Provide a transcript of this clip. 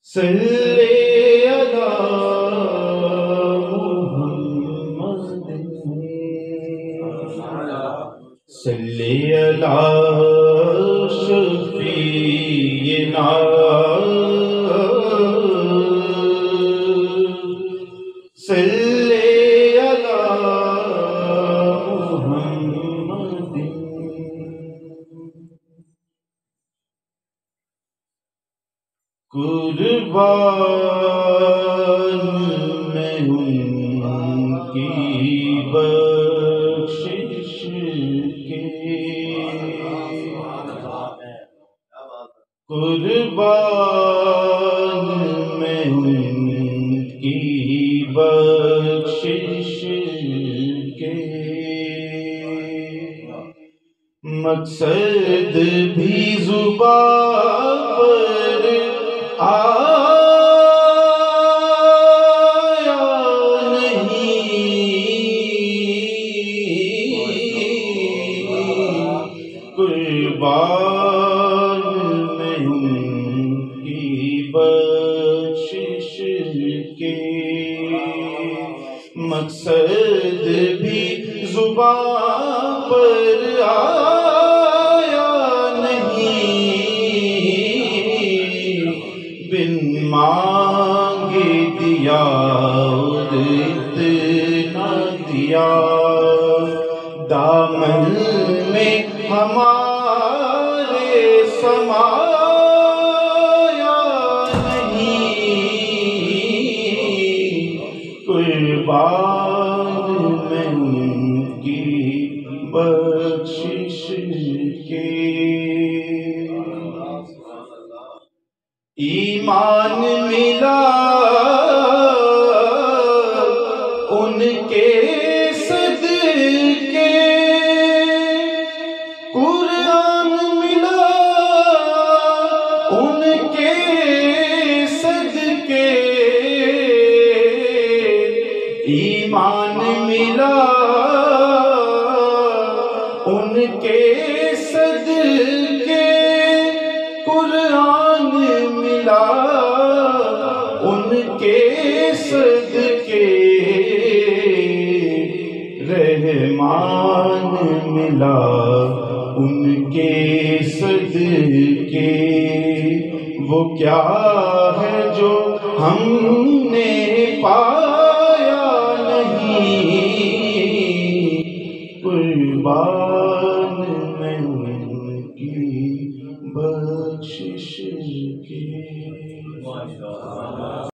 صلی علی محمد صلی علی شفیعنا صلی علی محمد قربان میں ان کی بخشش کے قربان میں ان کی بخشش کے مقصد بھی زبان پر آیا نہیں قربان میں ان کی بخشش کے مقصد بھی زبان پر آیا نہیں بن مانگے دیا اور اتنا دیا دامن میں ہمارے سمایا نہیں قربان میں ان کی بخشش کے ایمان ملا ان کے صدقے قرآن ملا ان کے صدقے ایمان ملا ان کے صدقے قرآن ملا ان کے صدقے رحمان ملا ان کے صدقے وہ کیا ہے جو ہم نے پایا نہیں قربان میں ان کی بخشش کی